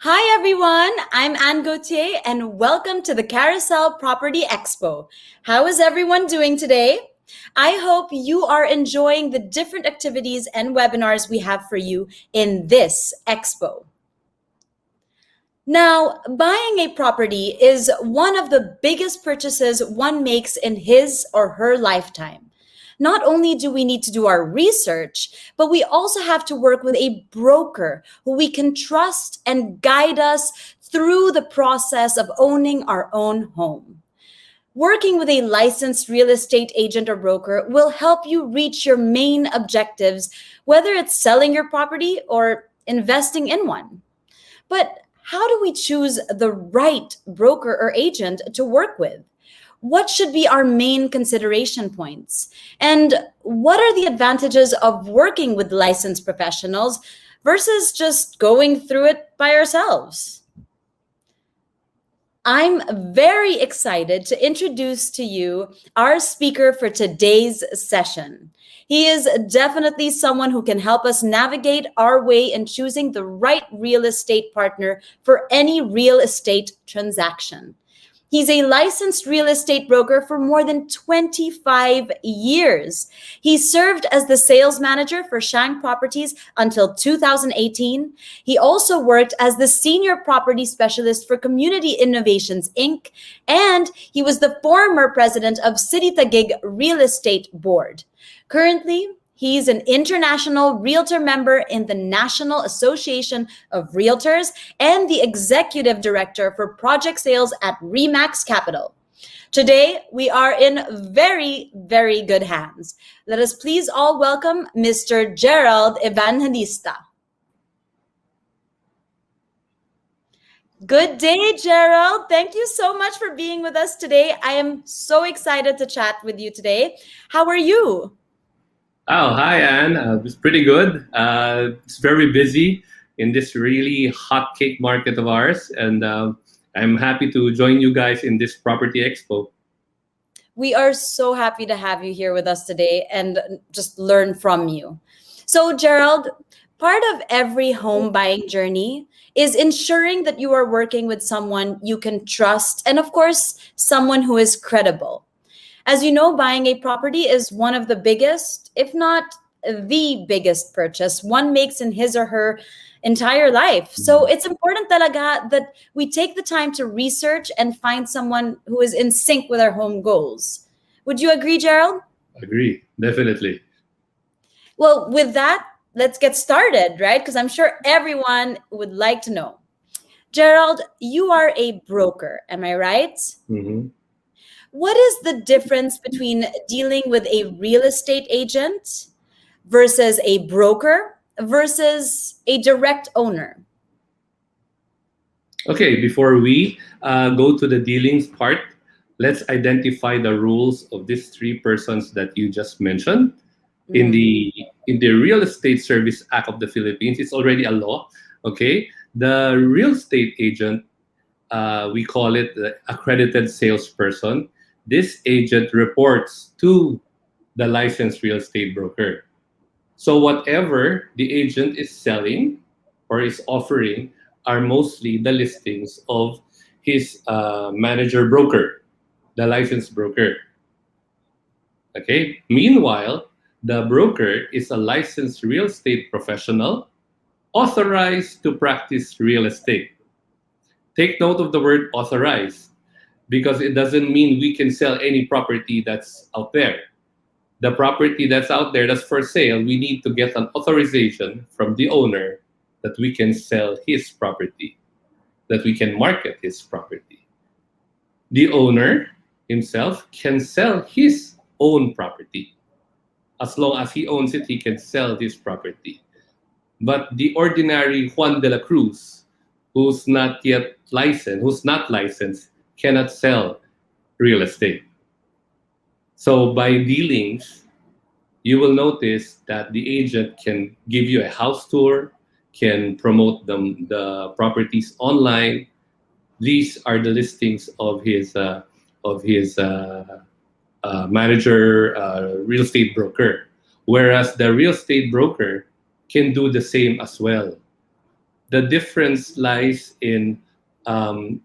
Hi everyone, I'm Anne Gauthier and welcome to the Carousel Property Expo. How is everyone doing today? I hope you are enjoying the different activities and webinars we have for you in this expo. Now, buying a property is one of the biggest purchases one makes in his or her lifetime. Not only do we need to do our research, but we also have to work with a broker who we can trust and guide us through the process of owning our own home. Working with a licensed real estate agent or broker will help you reach your main objectives, whether it's selling your property or investing in one. But how do we choose the right broker or agent to work with? What should be our main consideration points? And what are the advantages of working with licensed professionals versus just going through it by ourselves? I'm very excited to introduce to you our speaker for today's session. He is definitely someone who can help us navigate our way in choosing the right real estate partner for any real estate transaction. He's a licensed real estate broker for more than 25 years. He served as the sales manager for Shanghai Properties until 2018. He also worked as the senior property specialist for Community Innovations, Inc., and he was the former president of City Taguig Real Estate Board. Currently, he's an international realtor member in the National Association of Realtors and the executive director for project sales at Remax Capital. Today, we are in very, very good hands. Let us please all welcome Mr. Gerald Evangelista. Good day, Gerald. Thank you so much for being with us today. I am so excited to chat with you today. How are you? Oh, hi, Anne. It's pretty good. It's very busy in this really hot cake market of ours, and I'm happy to join you guys in this property expo. We are so happy to have you here with us today and just learn from you. So, Gerald, part of every home buying journey is ensuring that you are working with someone you can trust and, of course, someone who is credible. As you know, buying a property is one of the biggest, if not the biggest purchase one makes in his or her entire life. So it's important talaga that we take the time to research and find someone who is in sync with our home goals. Would you agree, Gerald? Agree, definitely. Well, with that, let's get started, right? Because I'm sure everyone would like to know. Gerald, you are a broker, am I right? Mm-hmm. What is the difference between dealing with a real estate agent versus a broker versus a direct owner? Okay, before we go to the dealings part, let's identify the rules of these three persons that you just mentioned. In the Real Estate Service Act of the Philippines, it's already a law. Okay, the real estate agent, we call it the accredited salesperson. This agent reports to the licensed real estate broker. So whatever the agent is selling or is offering are mostly the listings of his manager broker, the licensed broker. Okay. Meanwhile, the broker is a licensed real estate professional authorized to practice real estate. Take note of the word authorized, because it doesn't mean we can sell any property that's out there. The property that's out there that's for sale, we need to get an authorization from the owner that we can sell his property, that we can market his property. The owner himself can sell his own property. As long as he owns it, he can sell his property. But the ordinary Juan de la Cruz, who's not licensed, cannot sell real estate. So by dealings, you will notice that the agent can give you a house tour, can promote the properties online. These are the listings of his manager, real estate broker. Whereas the real estate broker can do the same as well. The difference lies in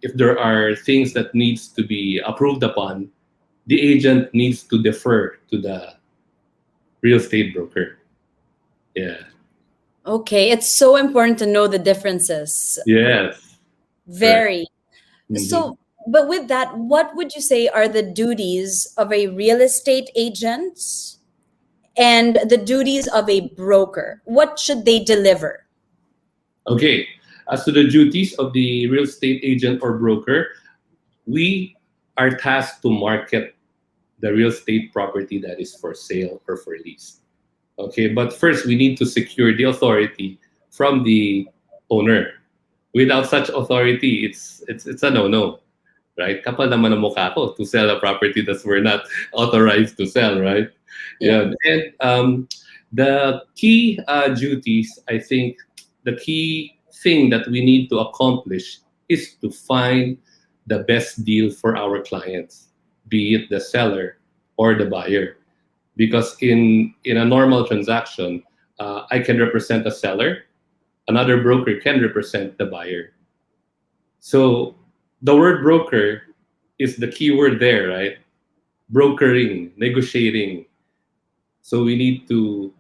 if there are things that needs to be approved upon, the agent needs to defer to the real estate broker. Yeah. Okay, it's so important to know the differences. Yes. Correct. Very. Hmm. So, but with that, what would you say are the duties of a real estate agent and the duties of a broker? What should they deliver? Okay. As to the duties of the real estate agent or broker, we are tasked to market the real estate property that is for sale or for lease. Okay, but first we need to secure the authority from the owner. Without such authority, it's a no-no, right? Kapal naman ang mukha ko to sell a property that we're not authorized to sell, right? Yeah. Yeah, and the key duties, I think, the key thing that we need to accomplish is to find the best deal for our clients, be it the seller or the buyer. Because in a normal transaction, I can represent a seller, another broker can represent the buyer. So the word broker is the key word there, right? Brokering, negotiating. So we need to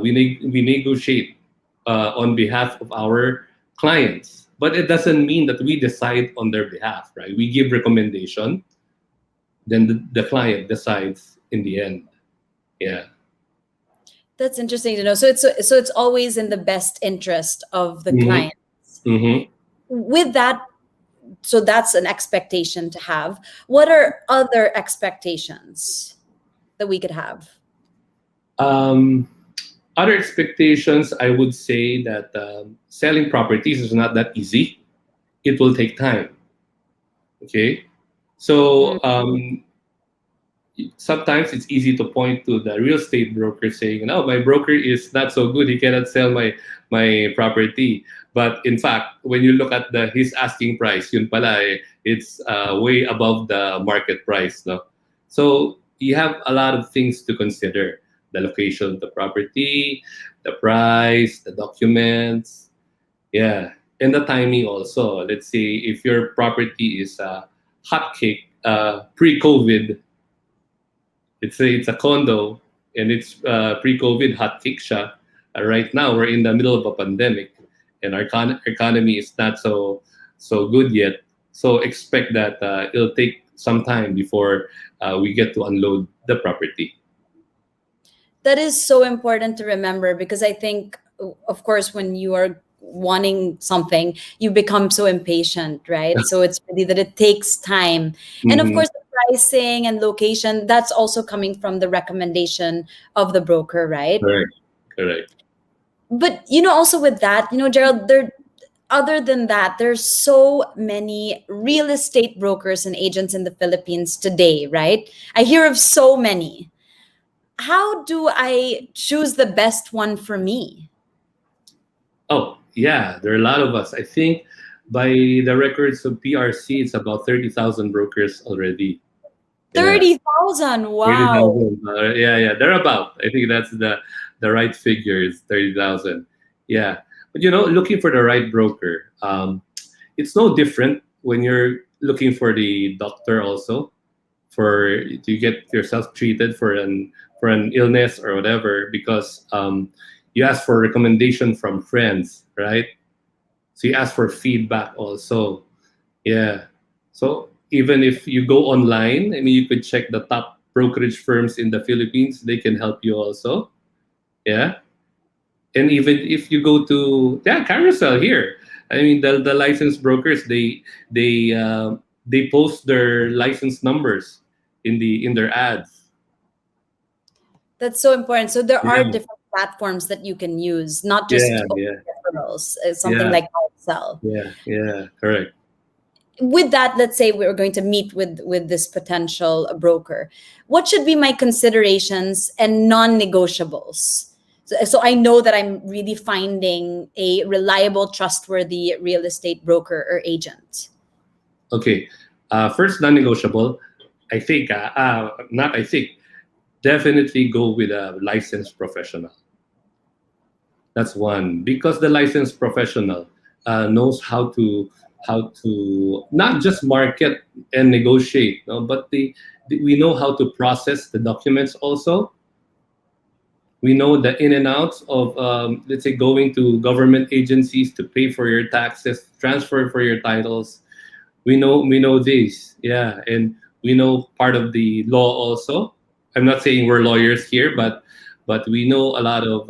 we negotiate on behalf of our clients, but it doesn't mean that we decide on their behalf, right? We give recommendation, then the client decides in the end. Yeah. That's interesting to know. So it's always in the best interest of the Hmm. client. Hmm. With that, so that's an expectation to have. What are other expectations that we could have? Um, Other expectations, I would say that selling properties is not that easy. It will take time. Okay, Mm. so sometimes it's easy to point to the real estate broker saying, "No, my broker is not so good. He cannot sell my property." But in fact, when you look at the his asking price, yun pala, it's way above the market price. No, so you have a lot of things to consider: the location of the property, the price, the documents, yeah, and the timing also. Let's say if your property is a hotcake pre-COVID, it's a condo and it's pre-COVID hotcake siya. Right now we're in the middle of a pandemic and our economy is not so good yet. So expect that it'll take some time before we get to unload the property. That is so important to remember because I think, of course, when you are wanting something, you become so impatient, right? So it's really that it takes time. And of Hmm. course, the pricing and location, that's also coming from the recommendation of the broker, right? Correct. Correct. But also with that, Gerald, there other than that, there's so many real estate brokers and agents in the Philippines today, right? I hear of so many. How do I choose the best one for me? Oh yeah, there are a lot of us. I think by the records of PRC, it's about 30,000 brokers already. Yeah. 30,000. Wow. 30,000. Yeah, yeah, they're about. I think that's the right figure is 30,000. Yeah, but looking for the right broker, it's no different when you're looking for the doctor also for to get yourself treated for an illness or whatever because you ask for recommendation from friends, right? So you ask for feedback also. Yeah. So even if you go online, I mean, you could check the top brokerage firms in the Philippines. They can help you also. Yeah. And even if you go to Carousel here, I mean, the licensed brokers they post their license numbers in their ads. That's so important. So there are Yeah. different platforms that you can use, not Yeah. just Yeah. referrals, something Yeah. like Excel. Yeah. Yeah. Correct. With that, let's say we're going to meet with this potential broker. What should be my considerations and non-negotiables? So I know that I'm really finding a reliable, trustworthy real estate broker or agent. Okay. First, non-negotiable. I think, not I think, definitely go with a licensed professional. That's one because the licensed professional knows how to not just market and negotiate, no, but we know how to process the documents also. We know the in and outs of, let's say, going to government agencies to pay for your taxes, transfer for your titles. We know this, yeah, and we know part of the law also. I'm not saying we're lawyers here, but we know a lot of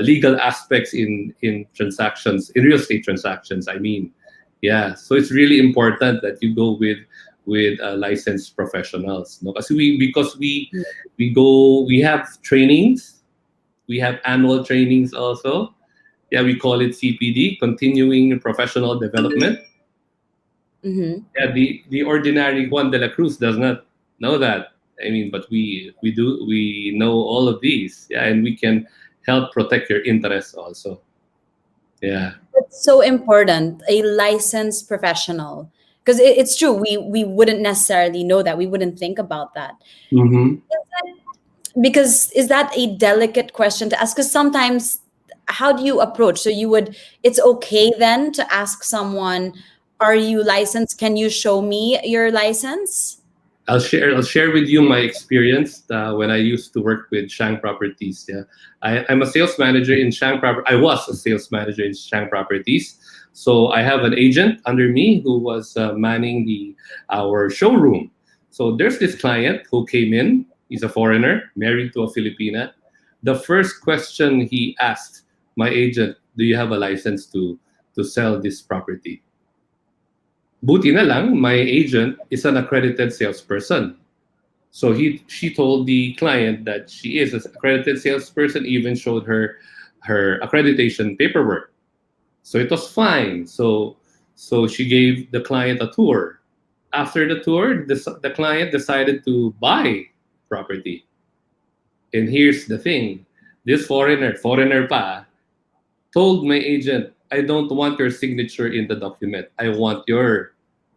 legal aspects in transactions, in real estate transactions. I mean, yeah. So it's really important that you go with licensed professionals. No, because we have trainings, we have annual trainings also. Yeah, we call it CPD, continuing professional development. Mm-hmm. Yeah, the ordinary Juan de la Cruz does not know that. I mean, but we know all of these. Yeah, and we can help protect your interests also. Yeah. It's so important, a licensed professional, because it's true. We wouldn't necessarily know that. We wouldn't think about that. Mm-hmm. Because is that a delicate question to ask? Because sometimes, how do you approach? So you would, it's okay then to ask someone, are you licensed? Can you show me your license? I'll share with you my experience when I used to work with Shang Properties. Yeah, I'm a sales manager in Shang Properties. I was a sales manager in Shang Properties. So I have an agent under me who was manning the our showroom. So there's this client who came in. He's a foreigner, married to a Filipina. The first question he asked my agent, "Do you have a license to sell this property?" Buti na lang, my agent is an accredited salesperson. So she told the client that she is an accredited salesperson, even showed her accreditation paperwork. So it was fine. So she gave the client a tour. After the tour, the client decided to buy property. And here's the thing. This foreigner pa, told my agent, I don't want your signature in the document. I want your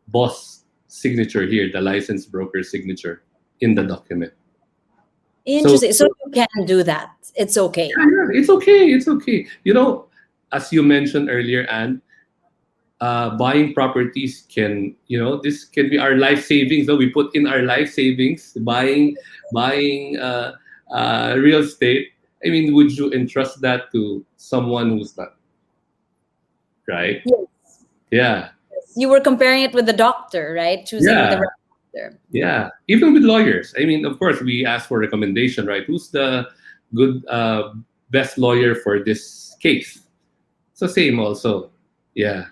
boss signature here, the licensed broker signature in the document. So Interesting. So you can do that. It's okay. yeah, yeah, it's okay. It's okay. As you mentioned earlier, and buying properties this can be our life savings. So we put in our life savings buying real estate. I mean, would you entrust that to someone who's not, right? Yes. Yeah, You were comparing it with the doctor, right? Choosing the yeah. right doctor. Yeah, even with lawyers. I mean, of course, we ask for recommendation, right? Who's the good best lawyer for this case? So same also. Yeah,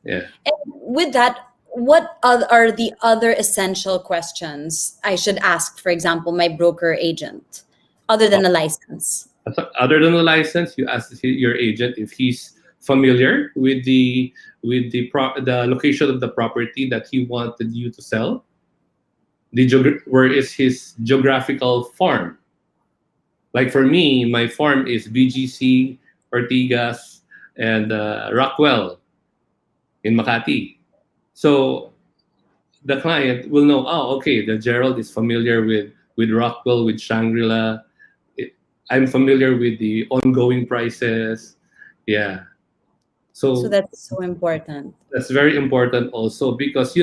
yeah. And with that, what are the other essential questions I should ask, for example, my broker agent, other than a license? Other than the license, you ask your agent if he's familiar with the location of the property that he wanted you to sell. Where is his geographical farm? Like for me, my farm is BGC, Ortigas, and Rockwell in Makati. So the client will know, oh, okay, the Gerald is familiar with Rockwell, with Shangri-La. I'm familiar with the ongoing prices. Yeah. So So that's so important. that's very important also because,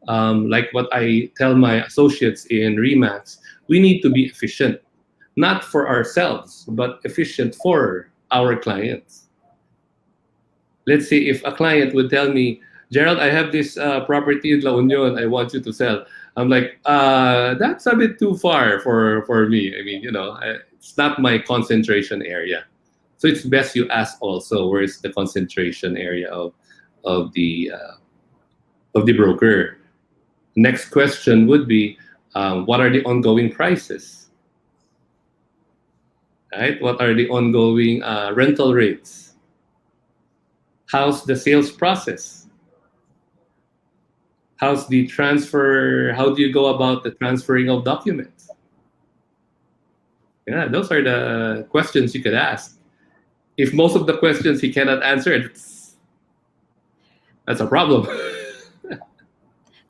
like what I tell my associates in Remax, we need to be efficient, not for ourselves, but efficient for our clients. Let's say if a client would tell me, Gerald, I have this property in La Union, I want you to sell. I'm like, that's a bit too far for me. I mean, it's not my concentration area. So it's best you ask also where is the concentration area of the uh, of the broker. Next question would be, what are the ongoing prices? Right? What are the ongoing rental rates? How's the sales process? How's the transfer? How do you go about the transferring of documents? Yeah, those are the questions you could ask. If most of the questions he cannot answer, that's a problem.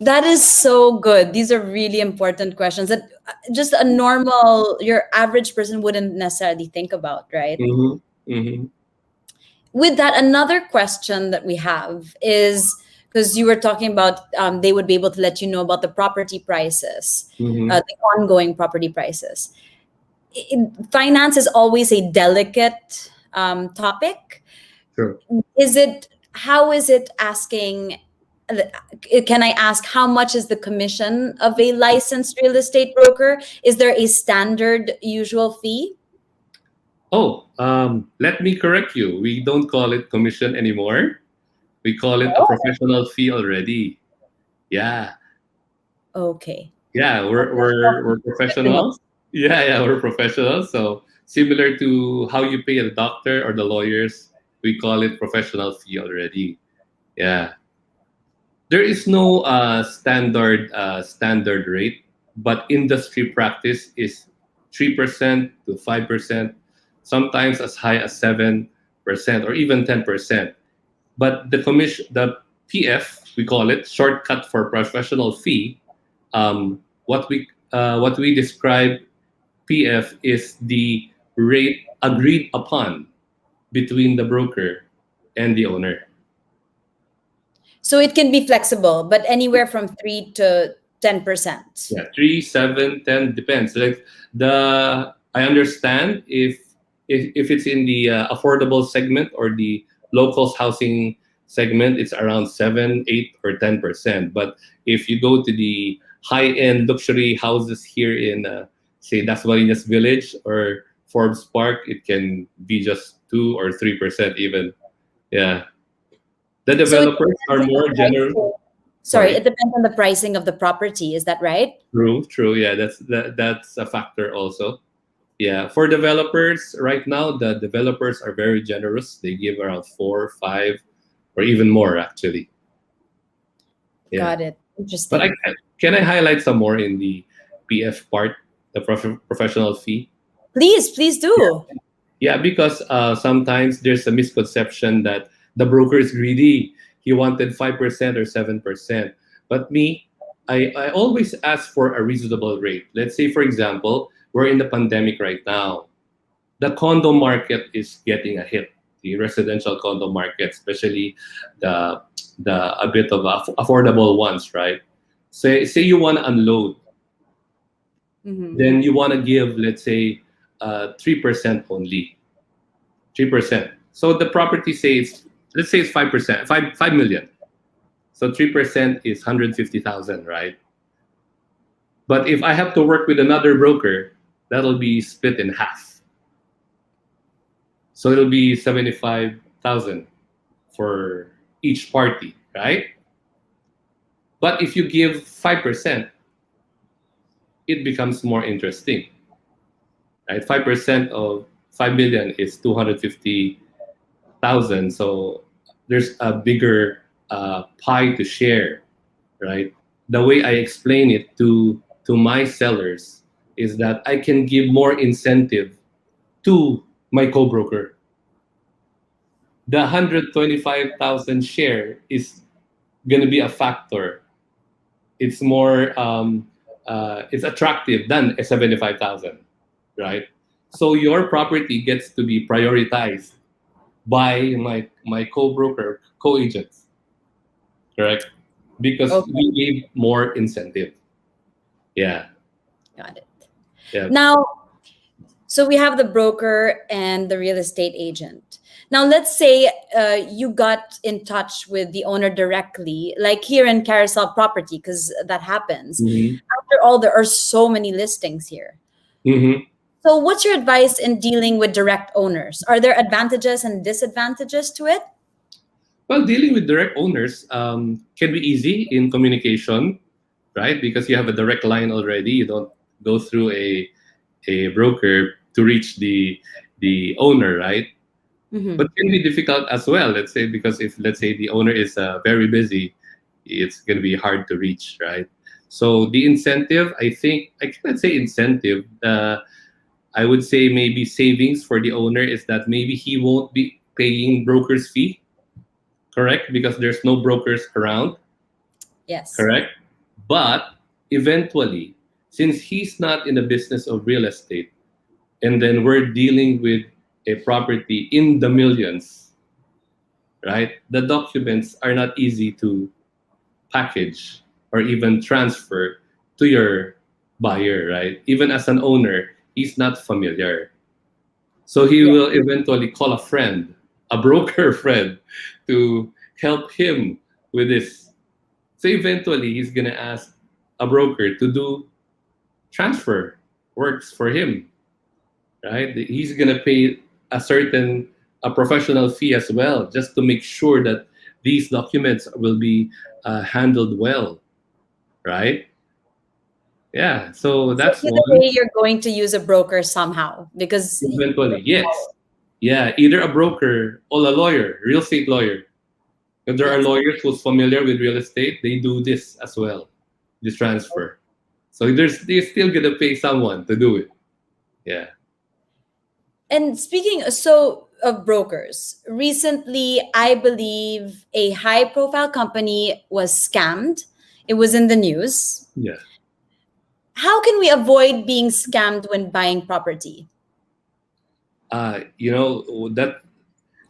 That is so good. These are really important questions that just a normal, your average person wouldn't necessarily think about, right? Hmm. Hmm. With that, another question that we have is, because you were talking about they would be able to let you know about the property prices, Mm-hmm. the ongoing property prices. Finance is always a delicate topic. True. Is it, how is it asking, can I ask how much is the commission of a licensed real estate broker? Is there a standard usual fee? Oh, let me correct you. We don't call it commission anymore. We call it a Oh, professional fee already. Yeah, okay. yeah, we're Good to know. professionals. Yeah, we're professionals. So similar to how you pay a doctor or the lawyers, we call it professional fee already. Yeah, there is no standard rate, but industry practice is 3% to 5%, sometimes as high as 7% or even 10%. But the commission, the PF, we call it shortcut for professional fee. What we describe PF is the rate agreed upon between the broker and the owner. So it can be flexible, but anywhere from 3 to 10%. Yeah, 3, 7, 10 depends. Like the I understand if it's in the affordable segment or the locals housing segment, it's around 7, 8, or 10%. But if you go to the high end luxury houses here in say Dasmariñas Village or Forbes Park, it can be just 2 or 3% even. Yeah, the So it developers depends are on the more generous. pricing. Sorry, Sorry. it depends on the pricing of the property. Is that right? True, true. Yeah, that's a factor also. Yeah, for developers right now, the developers are very generous. They give around 4, 5, or even more actually. Yeah, Got it. but Interesting. can I highlight some more in the PF part, the professional fee? Please, please do. Yeah, because sometimes there's a misconception that the broker is greedy. He wanted 5% or 7%. But me, I always ask for a reasonable rate. Let's say, for example, we're in the pandemic right now. The condo market is getting a hit. The residential condo market, especially the a bit of affordable ones, right? Say you want to unload, Mhm. then you want to give, let's say, 3% only. 3%. So the property says, let's say it's 5%, 5 million. So 3% is 150,000, right? But if I have to work with another broker, that'll be split in half. So it'll be 75,000 for each party, right? But if you give 5%, it becomes more interesting, right? 5% of 5 million is 250,000. So there's a bigger pie to share, right? The way I explain it to my sellers is that I can give more incentive to my co-broker. The 125,000 share is going to be a factor. It's more it's attractive than a 75,000, right? So your property gets to be prioritized by my co-broker, co-agents, correct? Because Okay, we gave more incentive. Yeah, got it. yeah. Now, so we have the broker and the real estate agent. Now, let's say you got in touch with the owner directly, like here in Carousel Property, because that happens. Hmm. After all, there are so many listings here. Hmm. So, what's your advice in dealing with direct owners? Are there advantages and disadvantages to it? Well, dealing with direct owners can be easy in communication, right? Because you have a direct line already. You don't go through a broker to reach the owner, right? Hmm. But can be difficult as well. Let's say because if let's say the owner is very busy, it's going to be hard to reach, right? So the incentive, I think I cannot say incentive. I would say maybe savings for the owner is that maybe he won't be paying broker's fee, correct? Because there's no brokers around, Yes. correct? But eventually, since he's not in the business of real estate, and then we're dealing with a property in the millions, right? The documents are not easy to package or even transfer to your buyer, right? Even as an owner, he's not familiar. So he Yeah. will eventually call a friend, a broker friend, to help him with this. So eventually he's gonna ask a broker to do transfer works for him, right? He's gonna pay a professional fee as well, just to make sure that these documents will be handled well, right? Yeah, so So that's either one. way, you're going to use a broker somehow because Eventually, yes. Yeah, either a broker or a lawyer, real estate lawyer. If there are yes. lawyers who's familiar with real estate, they do this as well, this transfer. So they're still gonna pay someone to do it. Yeah. And speaking so of brokers, recently I believe a high profile company was scammed. It was in the news. Yeah. How can we avoid being scammed when buying property? That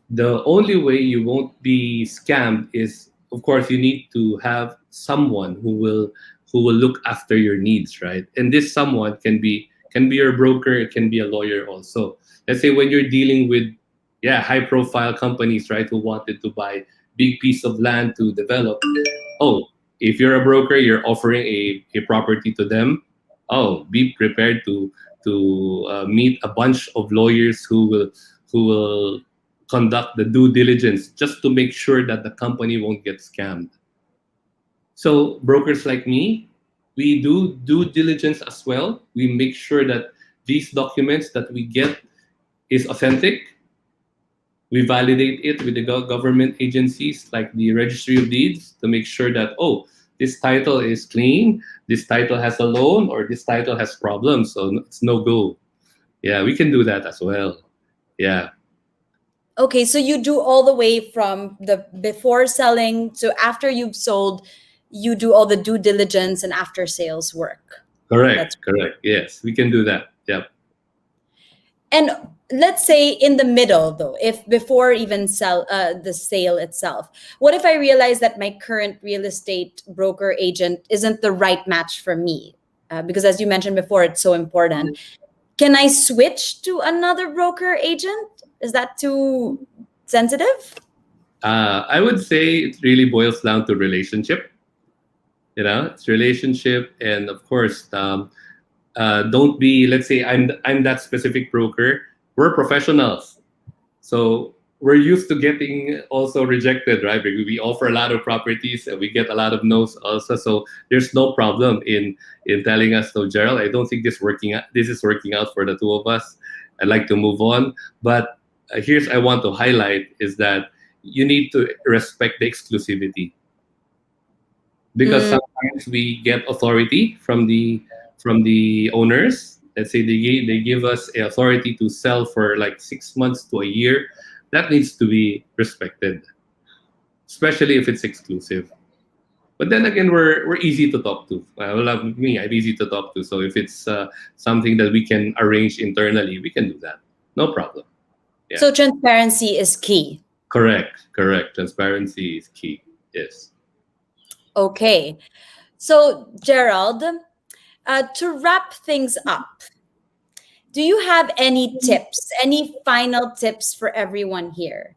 the only way you won't be scammed is, of course, you need to have someone who will look after your needs, right? And this someone can be your broker, it can be a lawyer also. Let's say when you're dealing with, yeah, high profile companies, right, who wanted to buy big piece of land to develop. Oh, if you're a broker, you're offering a property to them. Oh, be prepared to meet a bunch of lawyers who will conduct the due diligence just to make sure that the company won't get scammed. So brokers like me, we do due diligence as well. We make sure that these documents that we get is authentic. We validate it with the government agencies like the Registry of Deeds to make sure that, oh, this title is clean, this title has a loan, or this title has problems, so it's no go. Yeah, we can do that as well. Yeah, Okay, so you do all the way from the before selling to after you've sold, you do all the due diligence and after sales work. That's correct, correct. Yes, we can do that. Yep. And let's say in the middle though, if before even sell the sale itself, what if I realize that my current real estate broker agent isn't the right match for me? Because as you mentioned before, it's so important. Can I switch to another broker agent? Is that too sensitive? I would say it really boils down to relationship. It's relationship, and of course, don't be. Let's say I'm that specific broker. We're professionals, so we're used to getting also rejected, right? We offer a lot of properties and we get a lot of no's also. So there's no problem in telling us, no, Gerald, I don't think this is working out for the two of us. I'd like to move on. But here's I want to highlight is that you need to respect the exclusivity, because Mm, sometimes we get authority from the owners. Let's say they give us a authority to sell for like 6 months to a year. That needs to be respected, especially if it's exclusive. But then again, we're easy to talk to. Well, me, I'm easy to talk to. So if it's something that we can arrange internally, we can do that. No problem. Yeah. so transparency is key. Correct. Correct. Transparency is key. Yes. Okay. So, Gerald, to wrap things up, do you have any tips, any final tips for everyone here?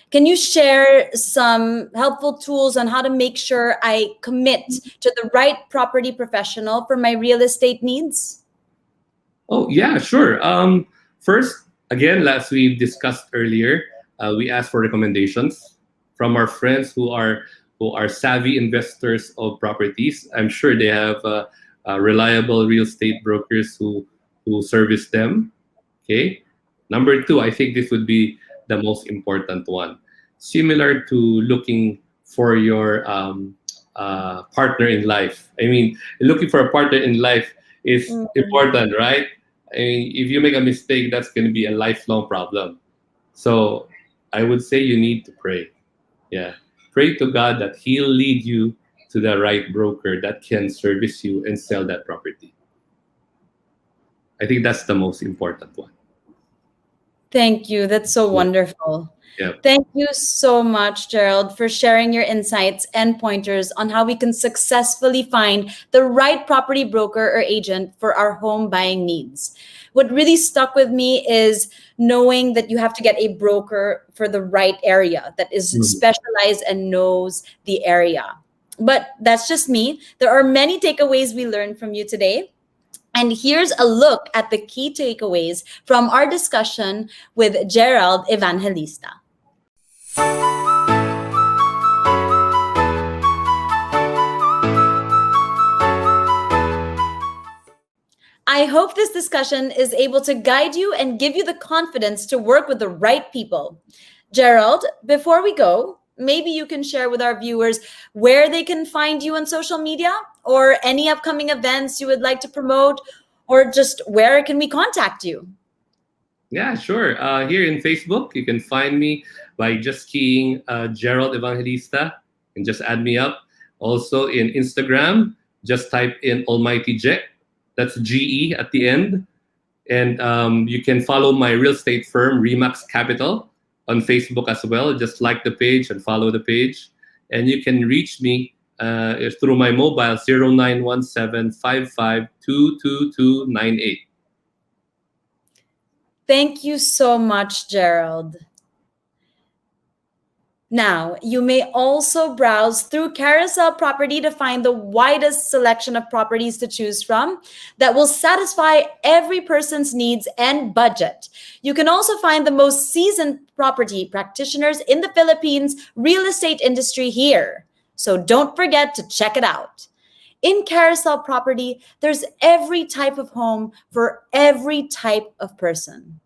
Can you share some helpful tools on how to make sure I commit to the right property professional for my real estate needs? Oh, yeah, sure. First, again, as we discussed earlier, we asked for recommendations from our friends who are savvy investors of properties. I'm sure they have reliable real estate brokers who service them. Okay. Number two, I think this would be the most important one. Similar to looking for your partner in life. I mean, looking for a partner in life is Mm. important, right? I mean, if you make a mistake, that's going to be a lifelong problem. So I would say you need to pray. Yeah. Pray to God that He'll lead you to the right broker that can service you and sell that property. I think that's the most important one. Thank you. That's so Yeah. wonderful. Yeah. Thank you so much, Gerald, for sharing your insights and pointers on how we can successfully find the right property broker or agent for our home buying needs. What really stuck with me is knowing that you have to get a broker for the right area that is Mhm. specialized and knows the area. But that's just me. There are many takeaways we learned from you today. And here's a look at the key takeaways from our discussion with Gerald Evangelista. I hope this discussion is able to guide you and give you the confidence to work with the right people. Gerald, before we go, maybe you can share with our viewers where they can find you on social media or any upcoming events you would like to promote, or just where can we contact you? Yeah, sure. Here in Facebook, you can find me by just keying Gerald Evangelista and just add me up. Also in Instagram, just type in Almighty J. That's GE at the end. And you can follow my real estate firm, Remax Capital, on Facebook as well. Just like the page and follow the page. And you can reach me through my mobile 0917 Thank you so much, Gerald. Now, you may also browse through Carousel Property to find the widest selection of properties to choose from that will satisfy every person's needs and budget. You can also find the most seasoned property practitioners in the Philippines real estate industry here. So don't forget to check it out. In Carousel Property, there's every type of home for every type of person.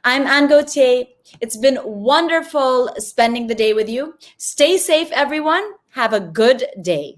I'm Anne Gauthier. It's been wonderful spending the day with you. Stay safe, everyone. Have a good day.